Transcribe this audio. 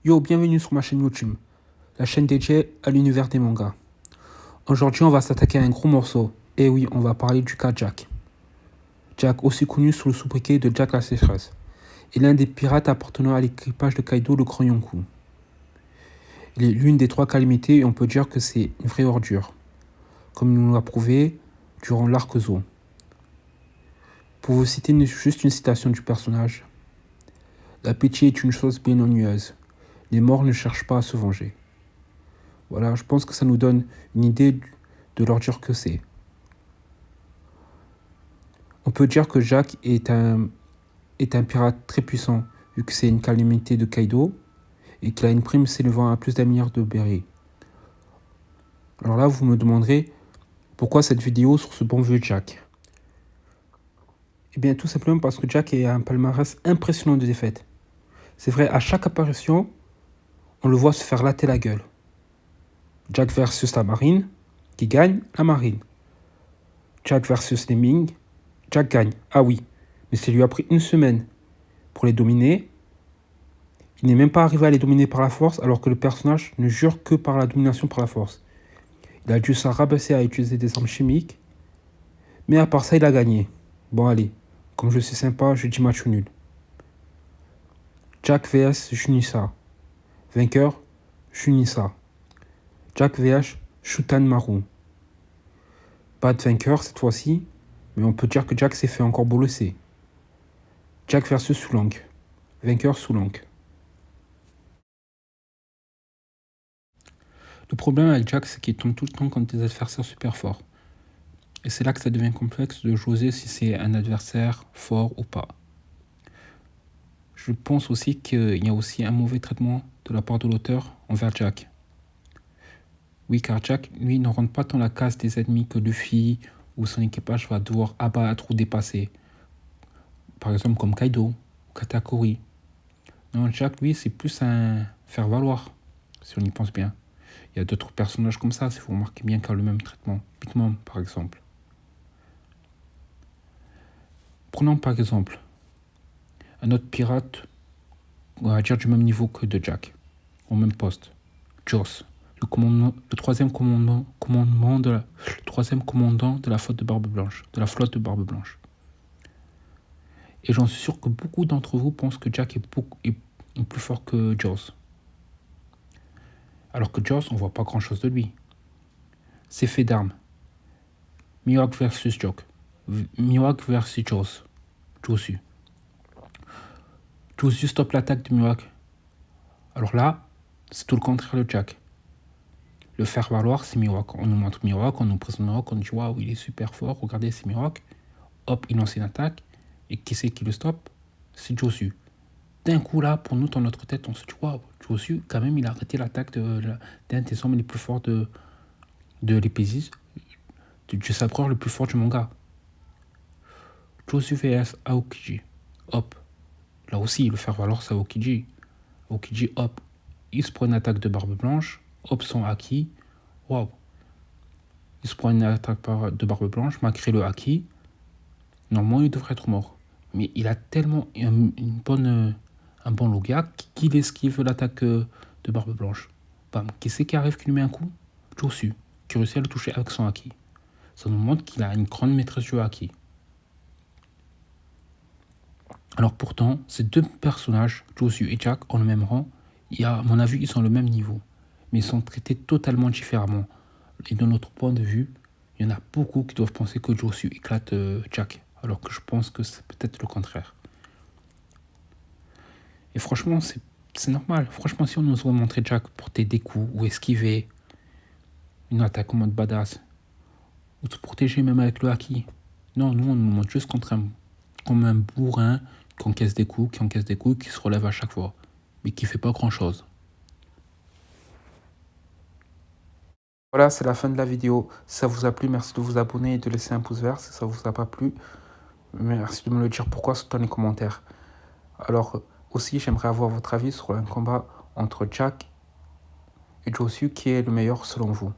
Yo, bienvenue sur ma chaîne YouTube, la chaîne dédiée à l'univers des mangas. Aujourd'hui, on va s'attaquer à un gros morceau. Et oui, on va parler du cas Jack. Jack, aussi connu sous le sobriquet de Jack la sécheresse, est l'un des pirates appartenant à l'équipage de Kaido le Grand Yonkou. Il est l'une des 3 calamités et on peut dire que c'est une vraie ordure, comme il nous l'a prouvé durant l'arc Zo. Pour vous citer juste une citation du personnage, la pitié est une chose bien ennuyeuse. Les morts ne cherchent pas à se venger. Voilà, je pense que ça nous donne une idée de l'ordure que c'est. On peut dire que Jack est un pirate très puissant, vu que c'est une calamité de Kaido, et qu'il a une prime s'élevant à plus d'1 milliard de berries. Alors là, vous me demanderez, pourquoi cette vidéo sur ce bon vieux Jack? Eh bien, tout simplement parce que Jack a un palmarès impressionnant de défaites. C'est vrai, à chaque apparition, on le voit se faire latter la gueule. Jack versus la marine, qui gagne la marine. Jack versus les Ming, Jack gagne. Ah oui, mais ça lui a pris 1 semaine pour les dominer. Il n'est même pas arrivé à les dominer par la force, alors que le personnage ne jure que par la domination par la force. Il a dû se rabaisser à utiliser des armes chimiques, mais à part ça, il a gagné. Bon allez, comme je suis sympa, je dis match nul. Jack vs Junissa. Vainqueur, Junissa. Jack vs Shutan Maru. Pas de vainqueur cette fois-ci, mais on peut dire que Jack s'est fait encore bolosser. Jack versus Sulang. Vainqueur Sulang. Le problème avec Jack, c'est qu'il tombe tout le temps contre des adversaires super forts. Et c'est là que ça devient complexe de juger si c'est un adversaire fort ou pas. Je pense aussi qu'il y a aussi un mauvais traitement de la part de l'auteur envers Jack. Oui, car Jack, lui, ne rentre pas dans la case des ennemis que Luffy ou son équipage va devoir abattre ou dépasser. Par exemple, comme Kaido ou Katakuri. Non, Jack, lui, c'est plus un faire-valoir, si on y pense bien. Il y a d'autres personnages comme ça, si vous remarquez bien, qui ont le même traitement. Big Mom, par exemple. Prenons par exemple un autre pirate, on va dire du même niveau que de Jack, au même poste. Joss, le troisième commandant de la flotte de Barbe Blanche. Et j'en suis sûr que beaucoup d'entre vous pensent que Jack est plus fort que Joss. Alors que Joss, on voit pas grand chose de lui. C'est fait d'armes. Mihawk versus Joss. Josu. Josu stoppe l'attaque de Mihawk. Alors là, c'est tout le contraire de Jack. Le faire valoir, c'est Mihawk. On nous montre Mihawk, on nous présente Mihawk, on dit waouh, il est super fort, regardez, c'est Mihawk. Hop, il lance une attaque. Et qui c'est qui le stoppe? C'est Josu. D'un coup là, pour nous, dans notre tête, on se dit waouh, Josu, quand même, il a arrêté l'attaque d'un des hommes les plus forts de l'épée, du sabreur le plus fort du manga. Josu vs Aokiji. Hop. Là aussi, le faire valoir, c'est Aokiji. Aokiji, hop. Il se prend une attaque de Barbe Blanche. Hop, son haki. Waouh. Il se prend une attaque de Barbe Blanche, malgré le haki. Normalement, il devrait être mort. Mais il a tellement un bon loga qu'il esquive l'attaque de Barbe Blanche. Bam. Qui c'est qui arrive qui lui met un coup? Josu, qui réussit à le toucher avec son haki. Ça nous montre qu'il a une grande maîtrise du haki. Alors pourtant, ces 2 personnages, Josu et Jack, ont le même rang. À mon avis, ils sont le même niveau. Mais ils sont traités totalement différemment. Et de notre point de vue, il y en a beaucoup qui doivent penser que Josu éclate Jack. Alors que je pense que c'est peut-être le contraire. Et franchement, c'est normal. Franchement, si on nous aurait montré Jack porter des coups ou esquiver une attaque en mode badass, ou se protéger même avec le haki. Non, nous, on nous montre juste comme un bourrin qui encaisse des coups, qui se relève à chaque fois, mais qui fait pas grand-chose. Voilà, c'est la fin de la vidéo. Si ça vous a plu, merci de vous abonner et de laisser un pouce vert. Si ça vous a pas plu, merci de me le dire pourquoi dans les commentaires. Alors, aussi, j'aimerais avoir votre avis sur un combat entre Jack et Josu, qui est le meilleur selon vous.